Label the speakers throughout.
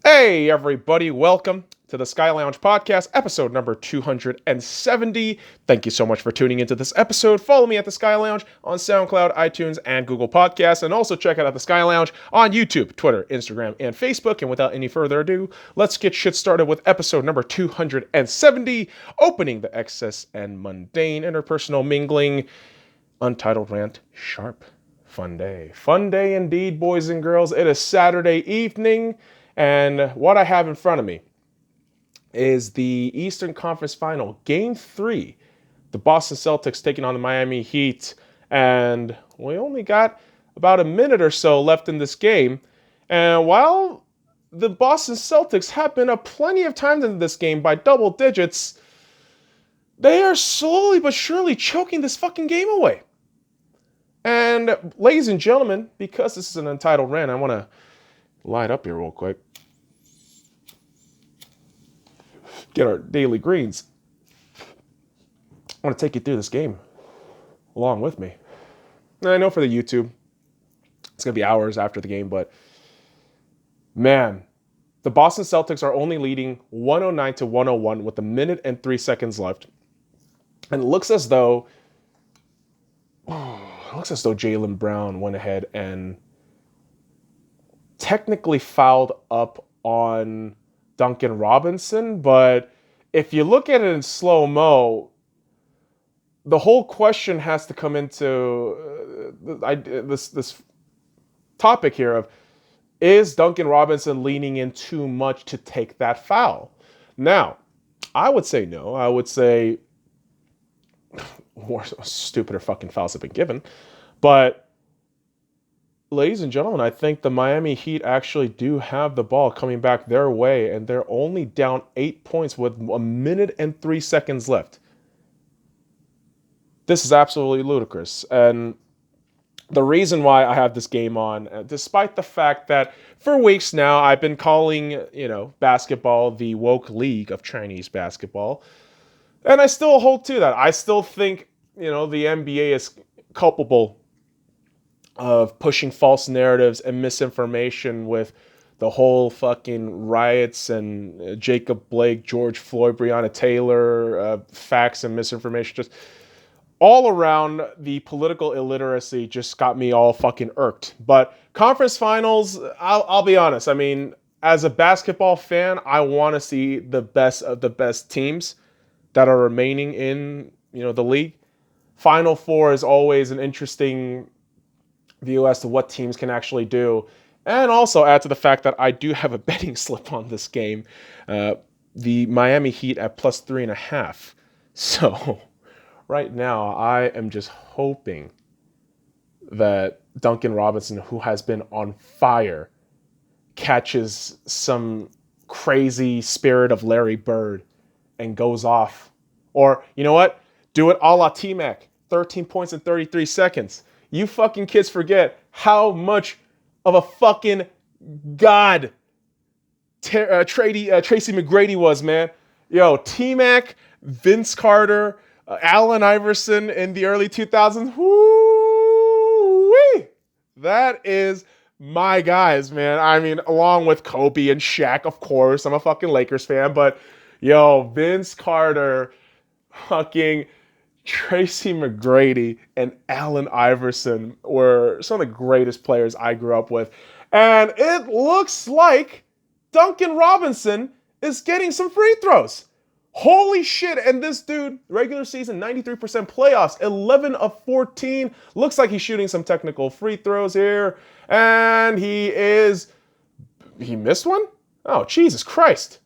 Speaker 1: Hey, everybody, welcome to the Sky Lounge Podcast, episode number 270. Thank you so much for tuning into this episode. Follow me at the Sky Lounge on SoundCloud, iTunes, and Google Podcasts, and also check out the Sky Lounge on YouTube, Twitter, Instagram, and Facebook. And without any further ado, let's get shit started with episode number 270, opening the Excess and Mundane Interpersonal Mingling Untitled Rant Sharp. Fun day. Fun day indeed, boys and girls. It is Saturday evening. And what I have in front of me is the Eastern Conference Final, Game 3. The Boston Celtics taking on the Miami Heat. And we only got about a minute or so left in this game. And while the Boston Celtics have been up plenty of times in this game by double digits, they are slowly but surely choking this fucking game away. And ladies and gentlemen, because this is an Untitled Rant, I want to light up here real quick. Get our daily greens. I want to take you through this game along with me. And I know for the YouTube, it's going to be hours after the game, but man, the Boston Celtics are only leading 109-101 with a minute and 3 seconds left. And it looks as though Jaylen Brown went ahead and technically fouled up on Duncan Robinson, but if you look at it in slow-mo, the whole question has to come into this topic here of, is Duncan Robinson leaning in too much to take that foul? Now, I would say no. I would say more stupider fucking fouls have been given, but ladies and gentlemen, I think the Miami Heat actually do have the ball coming back their way, and they're only down 8 points with a minute and 3 seconds left. This is absolutely ludicrous. And the reason why I have this game on, despite the fact that for weeks now I've been calling, basketball the woke league of Chinese basketball, and I still hold to that. I still think, the NBA is culpable of pushing false narratives and misinformation with the whole fucking riots and Jacob Blake, George Floyd, Breonna Taylor, facts and misinformation. Just all around, the political illiteracy just got me all fucking irked. But conference finals, I'll be honest. I mean, as a basketball fan, I want to see the best of the best teams that are remaining in, the league. Final Four is always an interesting view as to what teams can actually do, and also add to the fact that I do have a betting slip on this game, the Miami Heat at plus 3.5. So right now I am just hoping that Duncan Robinson, who has been on fire, catches some crazy spirit of Larry Bird and goes off. Or, you know what? Do it a la T-Mac, 13 points in 33 seconds. You fucking kids forget how much of a fucking god Tracy McGrady was, man. Yo, T-Mac, Vince Carter, Allen Iverson in the early 2000s. Woo-wee! That is my guys, man. I mean, along with Kobe and Shaq, of course. I'm a fucking Lakers fan, but yo, Vince Carter, fucking Tracy McGrady and Allen Iverson were some of the greatest players I grew up with. And it looks like Duncan Robinson is getting some free throws. Holy shit. And this dude, regular season, 93% playoffs, 11 of 14. Looks like he's shooting some technical free throws here. And he missed one? Oh, Jesus Christ.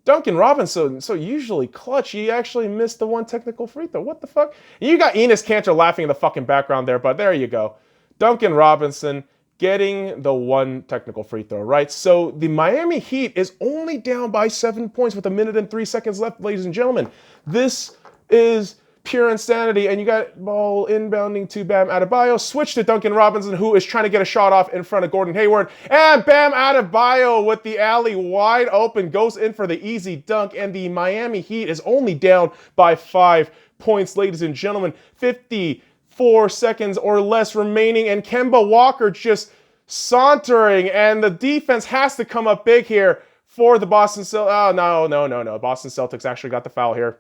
Speaker 1: Duncan Robinson, so usually clutch, he actually missed the one technical free throw. What the fuck? You got Enes Kanter laughing in the fucking background there, but there you go. Duncan Robinson getting the one technical free throw, right? So the Miami Heat is only down by 7 points with a minute and 3 seconds left, ladies and gentlemen. This is pure insanity, and you got ball inbounding to Bam Adebayo. Switch to Duncan Robinson, who is trying to get a shot off in front of Gordon Hayward. And Bam Adebayo with the alley wide open goes in for the easy dunk, and the Miami Heat is only down by 5 points, ladies and gentlemen. 54 seconds or less remaining, and Kemba Walker just sauntering, and the defense has to come up big here for the Boston Celtics. Oh, no. Boston Celtics actually got the foul here.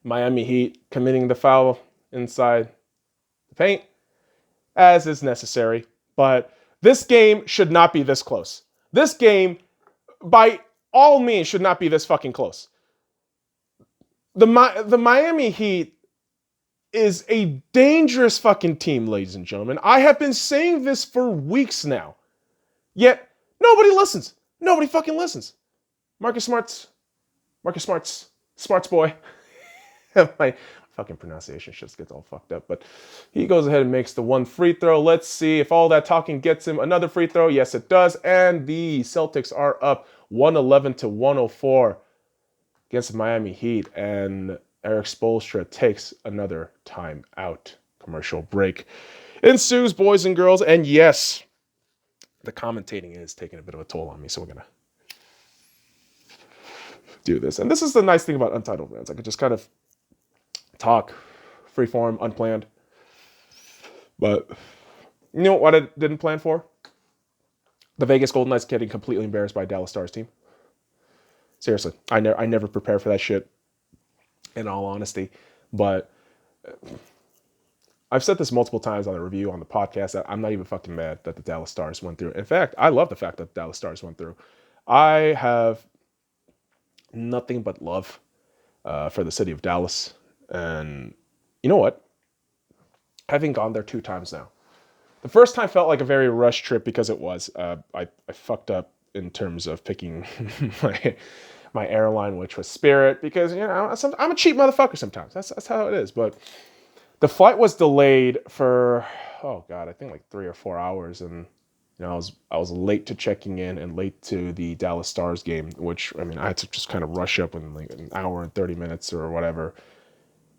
Speaker 1: Miami Heat committing the foul inside the paint, as is necessary. But this game should not be this close. This game, by all means, should not be this fucking close. The Miami Heat is a dangerous fucking team, ladies and gentlemen. I have been saying this for weeks now. Yet, nobody listens. Nobody fucking listens. Marcus Smart's boy. My fucking pronunciation just gets all fucked up. But he goes ahead and makes the one free throw. Let's see if all that talking gets him another free throw. Yes, it does. And the Celtics are up 111-104 against the Miami Heat. And Eric Spoelstra takes another time out. Commercial break ensues, boys and girls. And yes, the commentating is taking a bit of a toll on me. So we're going to do this. And this is the nice thing about Untitled Rants. I could just kind of talk, freeform, unplanned. But you know what I didn't plan for? The Vegas Golden Knights getting completely embarrassed by Dallas Stars team. Seriously, I never prepare for that shit, in all honesty. But I've said this multiple times on the review on the podcast that I'm not even fucking mad that the Dallas Stars went through. In fact, I love the fact that the Dallas Stars went through. I have nothing but love for the city of Dallas. And you know what? Having gone there 2 times now. The first time felt like a very rushed trip because it was. I fucked up in terms of picking my airline, which was Spirit, because I'm a cheap motherfucker sometimes. That's how it is. But the flight was delayed for I think like 3 or 4 hours, and I was late to checking in and late to the Dallas Stars game, which I had to just kind of rush up in like an hour and 30 minutes or whatever,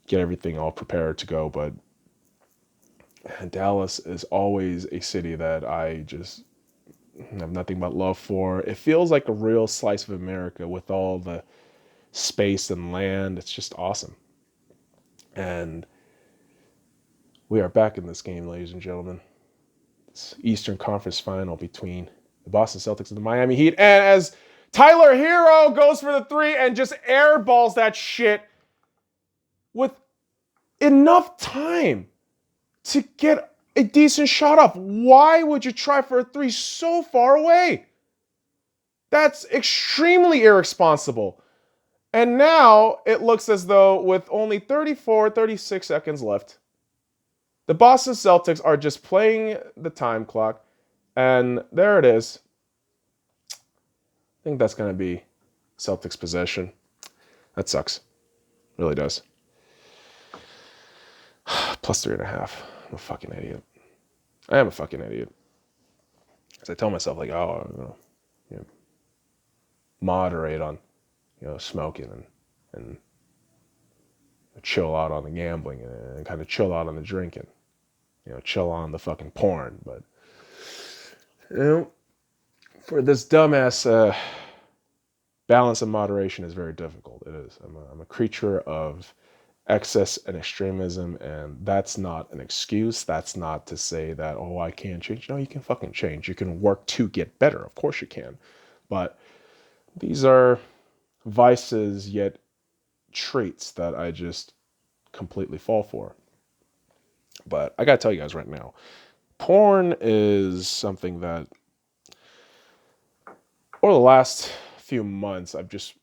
Speaker 1: get everything all prepared to go. But Dallas is always a city that I just have nothing but love for. It feels like a real slice of America with all the space and land. It's just awesome. And we are back in this game, ladies and gentlemen. It's Eastern Conference Final between the Boston Celtics and the Miami Heat. And as Tyler Hero goes for the 3 and just airballs that shit with enough time to get a decent shot up. Why would you try for a 3 so far away? That's extremely irresponsible. And now it looks as though with only 36 seconds left, the Boston Celtics are just playing the time clock. And there it is. I think that's going to be Celtics possession. That sucks. Really does. Plus 3.5. I'm a fucking idiot. I am a fucking idiot. Because I tell myself, like, moderate on, smoking and chill out on the gambling and kind of chill out on the drinking. Chill on the fucking porn. But, for this dumbass, balance and moderation is very difficult. It is. I'm a creature of excess and extremism, and that's not an excuse. That's not to say that, I can't change. No, you can fucking change. You can work to get better. Of course you can. But these are vices yet traits that I just completely fall for. But I gotta tell you guys right now, porn is something that over the last few months I've just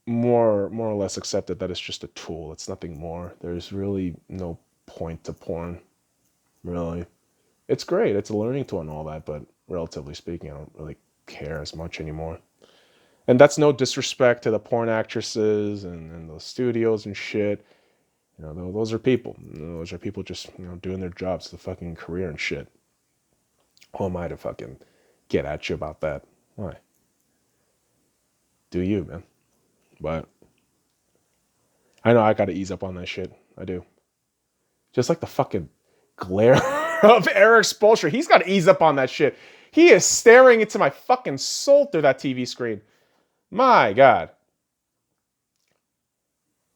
Speaker 1: more or less accepted that it's just a tool. It's nothing more. There's really no point to porn, really. It's great. It's a learning tool and all that, but relatively speaking, I don't really care as much anymore. And that's no disrespect to the porn actresses and the studios and shit. Those are people. Those are people just, doing their jobs, the fucking career and shit. Who am I to fucking get at you about that? Why? Do you, man? But I know I gotta ease up on that shit. I do. Just like the fucking glare of Eric Spoelstra. He's gotta ease up on that shit. He is staring into my fucking soul through that TV screen. My God.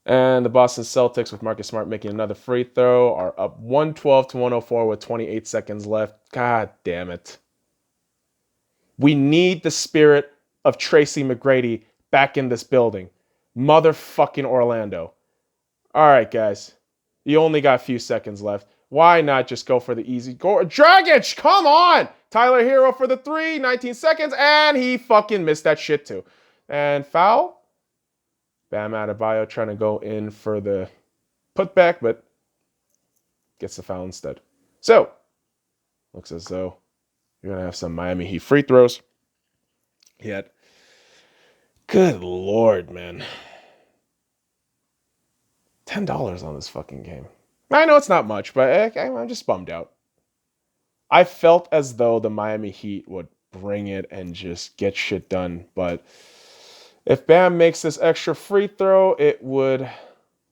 Speaker 1: And the Boston Celtics, with Marcus Smart making another free throw, are up 112 to 104 with 28 seconds left. God damn it. We need the spirit of Tracy McGrady back in this building. Motherfucking Orlando. All right, guys. You only got a few seconds left. Why not just go for the easy goal? Dragic, come on! Tyler Hero for the 3, 19 seconds, and he fucking missed that shit too. And foul? Bam Adebayo trying to go in for the putback, but gets the foul instead. So, looks as though you're going to have some Miami Heat free throws. Yet, good lord, man. $10 on this fucking game. I know it's not much, but I'm just bummed out. I felt as though the Miami Heat would bring it and just get shit done, but if Bam makes this extra free throw, it would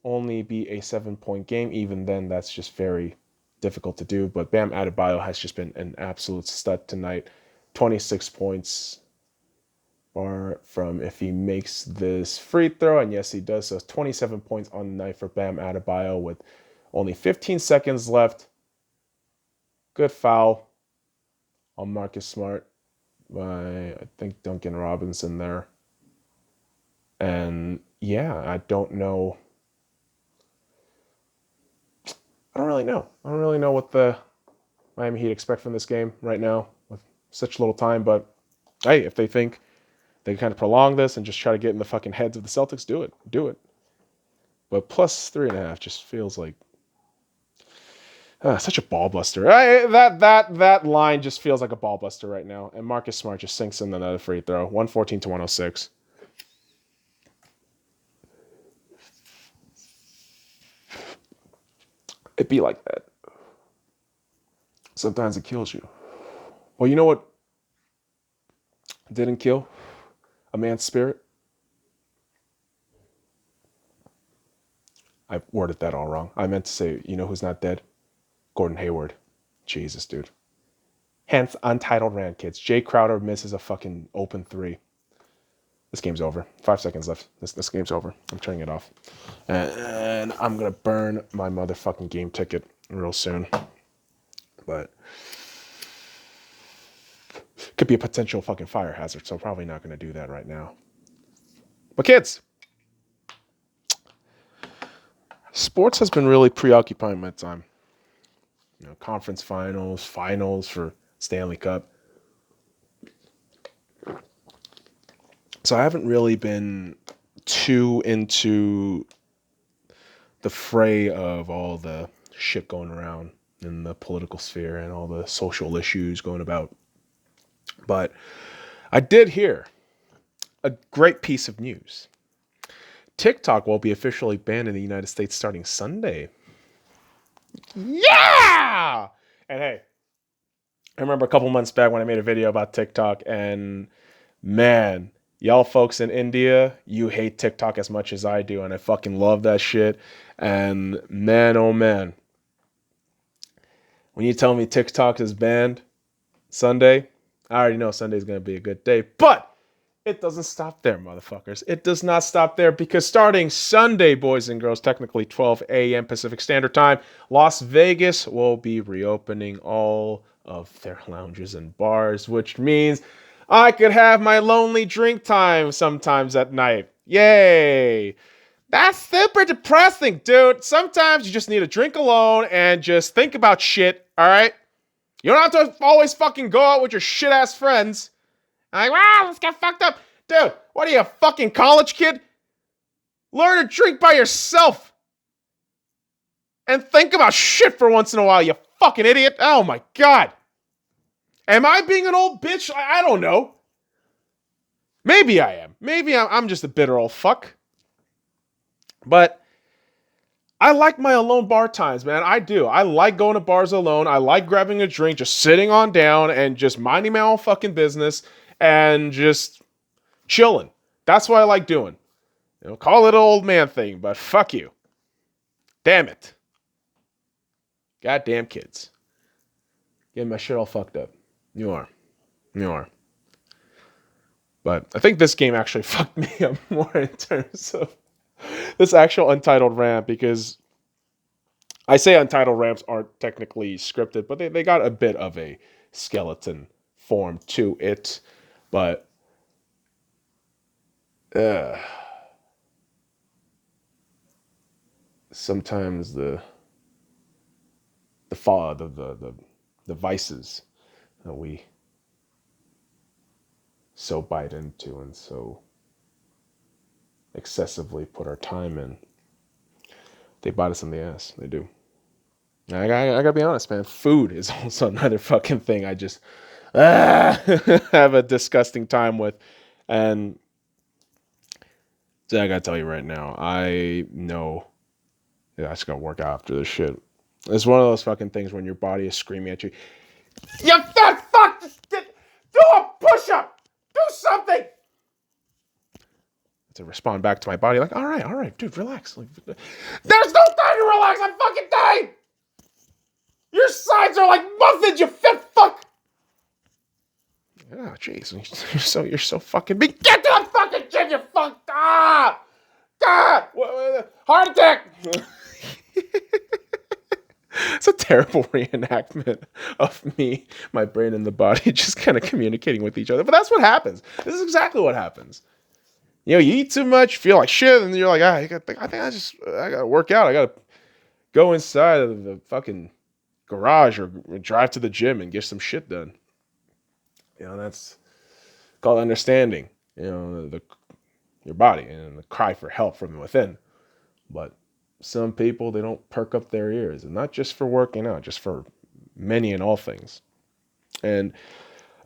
Speaker 1: only be a 7-point game. Even then, that's just very difficult to do. But Bam Adebayo has just been an absolute stud tonight. 26 points or from if he makes this free throw. And yes, he does. So 27 points on the night for Bam Adebayo with only 15 seconds left. Good foul on Marcus Smart by, I think, Duncan Robinson there. And yeah, I don't know. I don't really know what the Miami Heat expect from this game right now with such little time. But hey, if they think they can kind of prolong this and just try to get in the fucking heads of the Celtics, do it. Do it. But plus 3.5 just feels like such a ball buster. That line just feels like a ball buster right now. And Marcus Smart just sinks in another free throw. 114 to 106. It be like that. Sometimes it kills you. Well, you know what didn't kill a man's spirit? I worded that all wrong. I meant to say, you know who's not dead? Gordon Hayward. Jesus, dude. Hence, untitled rant, kids. Jay Crowder misses a fucking open 3. This game's over. 5 seconds left. This game's over. I'm turning it off. And I'm going to burn my motherfucking game ticket real soon. But could be a potential fucking fire hazard, so I'm probably not going to do that right now. But kids, sports has been really preoccupying my time. You know, conference finals for Stanley Cup. So I haven't really been too into the fray of all the shit going around in the political sphere and all the social issues going about. But I did hear a great piece of news. TikTok will be officially banned in the United States starting Sunday. Yeah! And hey, I remember a couple months back when I made a video about TikTok, and man, y'all folks in India, you hate TikTok as much as I do, and I fucking love that shit. And man, oh man, when you tell me TikTok is banned Sunday, I already know Sunday's going to be a good day. But it doesn't stop there, motherfuckers. It does not stop there, because starting Sunday, boys and girls, technically 12 a.m. Pacific Standard Time, Las Vegas will be reopening all of their lounges and bars, which means I could have my lonely drink time sometimes at night. Yay! That's super depressing, dude. Sometimes you just need a drink alone and just think about shit, all right? You don't have to always fucking go out with your shit-ass friends. Like, wow, let's get fucked up. Dude, what are you, a fucking college kid? Learn to drink by yourself. And think about shit for once in a while, you fucking idiot. Oh my God. Am I being an old bitch? I don't know. Maybe I am. Maybe I'm just a bitter old fuck. But I like my alone bar times, man. I do. I like going to bars alone. I like grabbing a drink, just sitting on down and just minding my own fucking business and just chilling. That's what I like doing. You know, call it an old man thing, but fuck you. Damn it. Goddamn kids. Getting my shit all fucked up. You are. But I think this game actually fucked me up more in terms of this actual untitled rant, because I say untitled rants aren't technically scripted, but they got a bit of a skeleton form to it. But uh, sometimes the vices that we so bite into and so excessively put our time in, they bite us in the ass. They do. I gotta be honest, man. Food is also another fucking thing I just have a disgusting time with. And so I gotta tell you right now, I know I just gotta work out after this shit. It's one of those fucking things when your body is screaming at you, "You fat fuck! Do a push-up! Do something!" To respond back to my body, like, all right, dude, relax. Like, there's no time to relax. I'm fucking dying. Your sides are like muffins, you fat fuck. Oh, jeez, you're so fucking big. Get to the fucking gym, you fuck. Heart attack. It's a terrible reenactment of me, my brain, and the body just kind of communicating with each other. But that's what happens. This is exactly what happens. You know, you eat too much, feel like shit, and you're like, I think I gotta work out. I gotta go inside of the fucking garage or drive to the gym and get some shit done. You know, that's called understanding. You know, your body and the cry for help from within. But some people, they don't perk up their ears, and not just for working out, just for many and all things. And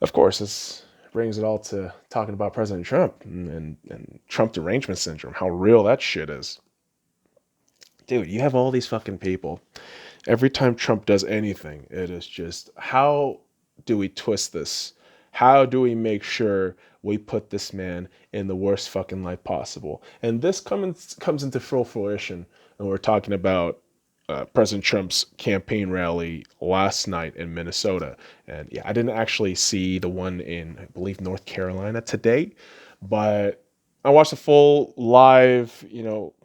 Speaker 1: of course, this brings it all to talking about President Trump and Trump derangement syndrome, how real that shit is. Dude, you have all these fucking people. Every time Trump does anything, it is just, how do we twist this? How do we make sure we put this man in the worst fucking light possible? And this comes into full fruition. And we're talking about President Trump's campaign rally last night in Minnesota. And yeah, I didn't actually see the one in, I believe, North Carolina today, but I watched the full live,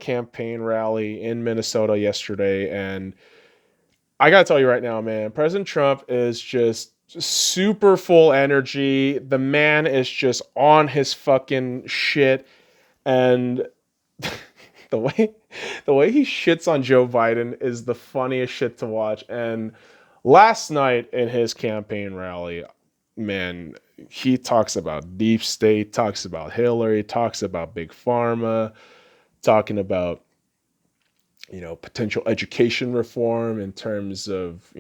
Speaker 1: campaign rally in Minnesota yesterday. And I gotta tell you right now, man, President Trump is just super full energy. The man is just on his fucking shit. And the way he shits on Joe Biden is the funniest shit to watch. And last night in his campaign rally, man, he talks about deep state, talks about Hillary, talks about big pharma, talking about potential education reform in terms of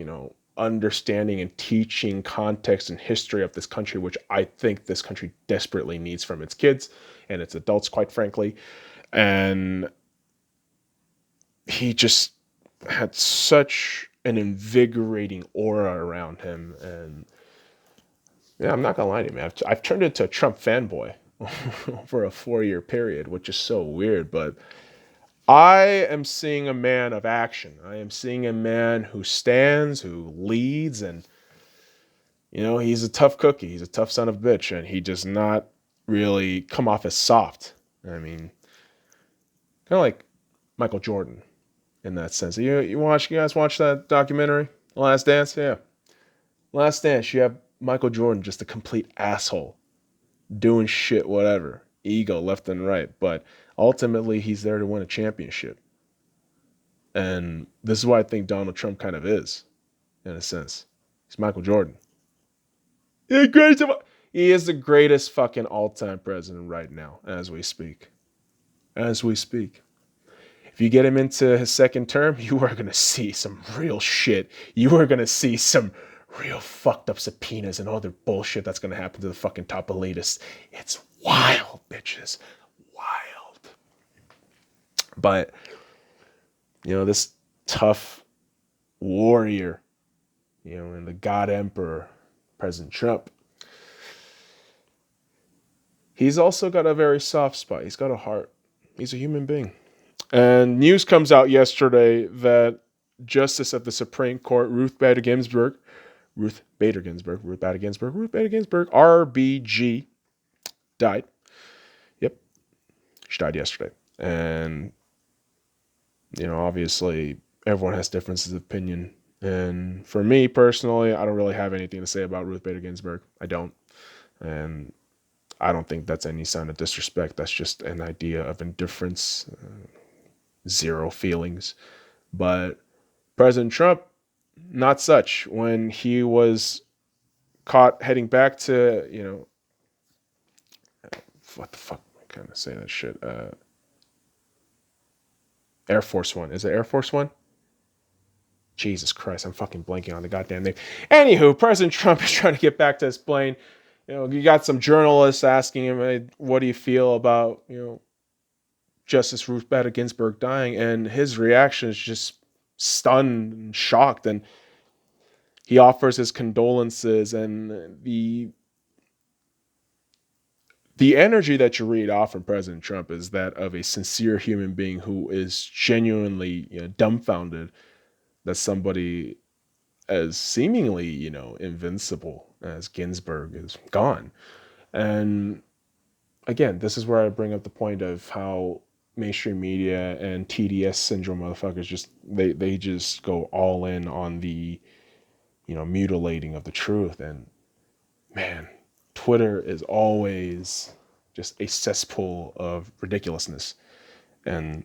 Speaker 1: understanding and teaching context and history of this country, which I think this country desperately needs from its kids and its adults, quite frankly. And he just had such an invigorating aura around him. And yeah, I'm not gonna lie to you, man. I've turned into a Trump fanboy over a 4-year period, which is so weird. But I am seeing a man of action. I am seeing a man who stands, who leads, and he's a tough cookie. He's a tough son of a bitch, and he does not really come off as soft. I mean, kind of like Michael Jordan in that sense. You guys watch that documentary, Last Dance? Yeah. Last Dance, you have Michael Jordan, just a complete asshole, doing shit, whatever, ego left and right. But ultimately, he's there to win a championship. And this is what I think Donald Trump kind of is, in a sense. He's Michael Jordan. He is the greatest fucking all-time president right now, as we speak. As we speak. If you get him into his second term, you are going to see some real shit. You are going to see some real fucked up subpoenas and other bullshit that's going to happen to the fucking top elitists. It's wild, bitches. Wild. But, this tough warrior, and the God Emperor, President Trump, he's also got a very soft spot. He's got a heart. He's a human being. And news comes out yesterday that Justice of the Supreme Court, Ruth Bader Ginsburg, RBG, died. Yep. She died yesterday. And Obviously everyone has differences of opinion. And for me personally, I don't really have anything to say about Ruth Bader Ginsburg. I don't. And I don't think that's any sign of disrespect. That's just an idea of indifference, zero feelings. But President Trump, not such. When he was caught heading back to, what the fuck am I kind of say that shit? Air Force One. Is it Air Force One? Jesus Christ, I'm fucking blanking on the goddamn name. Anywho, President Trump is trying to get back to his plane. You got some journalists asking him, hey, what do you feel about, Justice Ruth Bader Ginsburg dying? And his reaction is just stunned and shocked. And he offers his condolences, and the energy that you read off from President Trump is that of a sincere human being who is genuinely, dumbfounded that somebody as seemingly, invincible as Ginsburg is gone. And again, this is where I bring up the point of how mainstream media and TDS syndrome motherfuckers they just go all in on the, mutilating of the truth. And man, Twitter is always just a cesspool of ridiculousness. And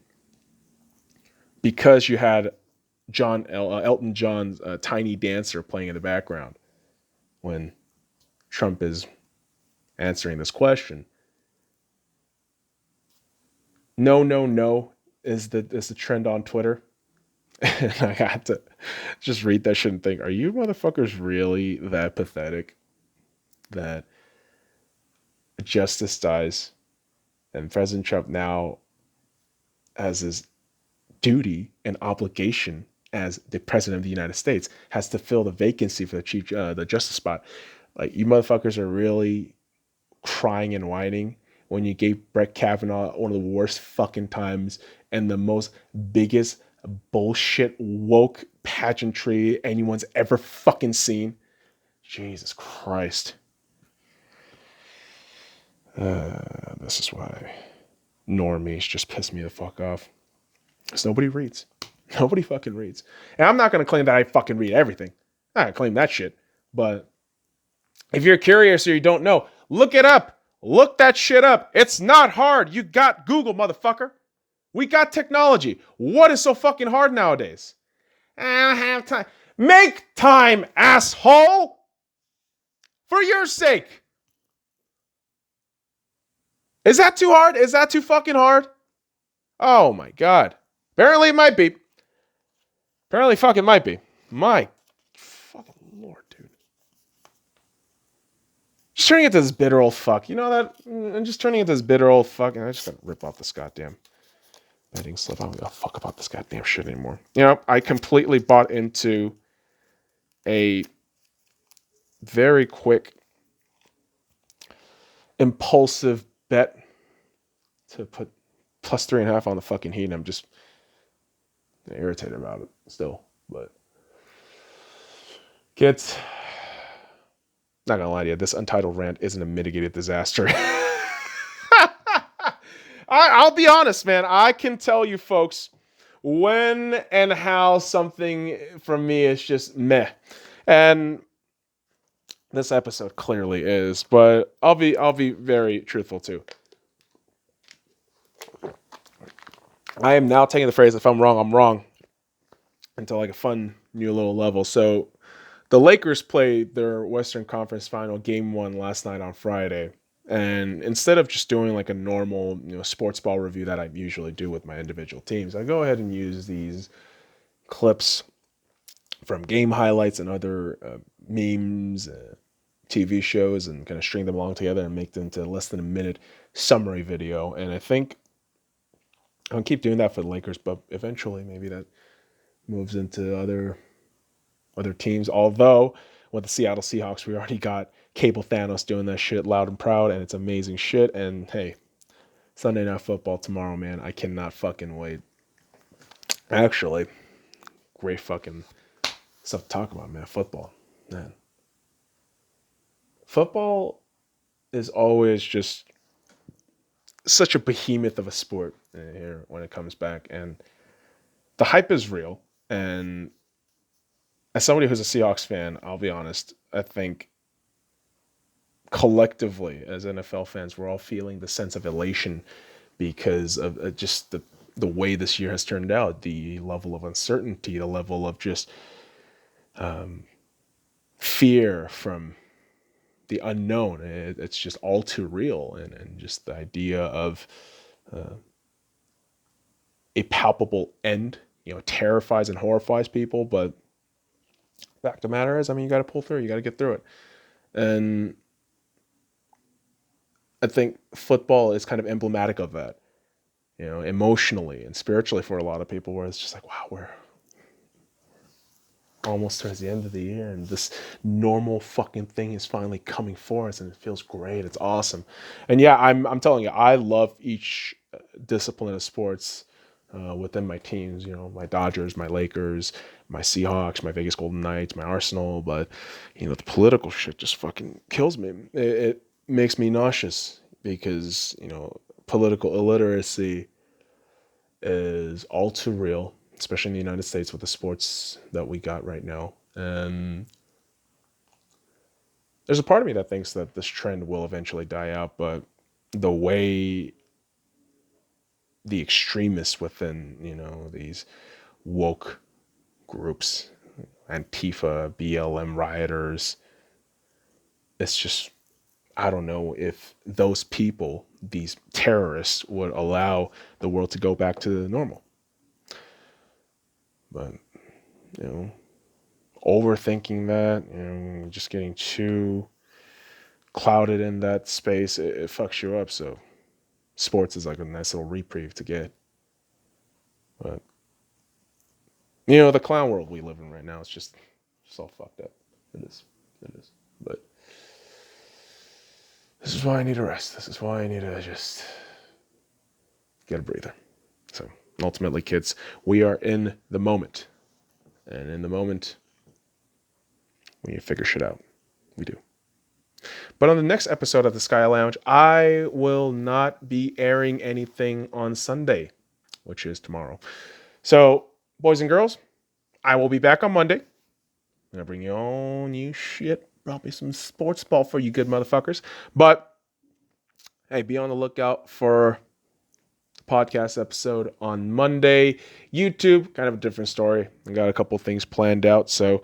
Speaker 1: because you had Elton John's Tiny Dancer playing in the background when Trump is answering this question, no is the trend on Twitter. And I had to just read that shit and think, are you motherfuckers really that pathetic that justice dies and President Trump now has his duty and obligation as the president of the United States has to fill the vacancy for the justice spot? Like, you motherfuckers are really crying and whining when you gave Brett Kavanaugh one of the worst fucking times and the most biggest bullshit woke pageantry anyone's ever fucking seen. Jesus Christ. This is why normies just piss me the fuck off. Because nobody reads. Nobody fucking reads. And I'm not going to claim that I fucking read everything. I'm not going to claim that shit. But if you're curious or you don't know, look it up. Look that shit up. It's not hard. You got Google, motherfucker. We got technology. What is so fucking hard nowadays? I don't have time. Make time, asshole! For your sake. Is that too hard? Is that too fucking hard? Oh my god. Apparently it might be. Apparently fucking might be. My fucking lord, dude. Just turning into this bitter old fuck. You know that? I'm just turning into this bitter old fuck. And I just gotta rip off this goddamn betting slip. I don't give a fuck about this goddamn shit anymore. I completely bought into a very quick, impulsive bet to put plus 3.5 on the fucking Heat. And I'm just irritated about it still. But kids, not gonna lie to you, this Untitled rant isn't a mitigated disaster. I'll be honest, man. I can tell you folks when and how something from me is just meh. And this episode clearly is, but I'll be very truthful too. I am now taking the phrase, if I'm wrong, I'm wrong, into like a fun new little level. So the Lakers played their Western Conference Final Game 1 last night on Friday. And instead of just doing like a normal, sports ball review that I usually do with my individual teams, I go ahead and use these clips from game highlights and other memes, TV shows, and kind of string them along together and make them into less than a minute summary video. And I think I'll keep doing that for the Lakers, but eventually maybe that moves into other teams. Although with the Seattle Seahawks, we already got Cable Thanos doing that shit loud and proud, and it's amazing shit. And hey, Sunday Night Football tomorrow, man. I cannot fucking wait. Actually, great fucking stuff to talk about, man. Football, man. Football is always just such a behemoth of a sport here when it comes back. And the hype is real. And as somebody who's a Seahawks fan, I'll be honest, I think collectively as NFL fans, we're all feeling the sense of elation because of just the way this year has turned out, the level of uncertainty, the level of just fear from the unknown. It's just all too real, and just the idea of a palpable end, terrifies and horrifies people. But fact of the matter is, I mean, you got to pull through. You got to get through it. And I think football is kind of emblematic of that, emotionally and spiritually for a lot of people, where it's just like, wow, we're almost towards the end of the year and this normal fucking thing is finally coming for us, and it feels great. It's awesome. And yeah, I'm telling you, I love each discipline of sports within my teams, my Dodgers, my Lakers, my Seahawks, my Vegas Golden Knights, my Arsenal. But the political shit just fucking kills me. It makes me nauseous because political illiteracy is all too real, especially in the United States with the sports that we got right now. And there's a part of me that thinks that this trend will eventually die out, but the way the extremists within, these woke groups, Antifa, BLM rioters, it's just, I don't know if those people, these terrorists, would allow the world to go back to normal. But, overthinking that, just getting too clouded in that space, it fucks you up. So sports is like a nice little reprieve to get. But, the clown world we live in right now is just all fucked up. It is. But this is why I need a rest. This is why I need to just get a breather. So ultimately, kids, we are in the moment. And in the moment, we figure shit out. We do. But on the next episode of the Sky Lounge, I will not be airing anything on Sunday, which is tomorrow. So, boys and girls, I will be back on Monday. I'm going to bring you all new shit. Probably some sports ball for you good motherfuckers. But, hey, be on the lookout for the podcast episode on Monday. YouTube, kind of a different story. I got a couple things planned out. So,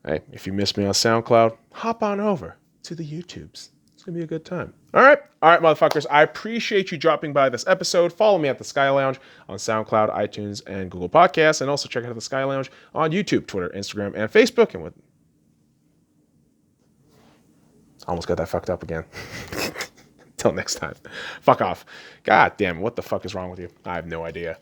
Speaker 1: hey, if you missed me on SoundCloud, hop on over to the YouTubes. It's going to be a good time. All right, motherfuckers. I appreciate you dropping by this episode. Follow me at the Sky Lounge on SoundCloud, iTunes, and Google Podcasts. And also check out the Sky Lounge on YouTube, Twitter, Instagram, and Facebook. And almost got that fucked up again. Till next time. Fuck off. God damn, what the fuck is wrong with you? I have no idea.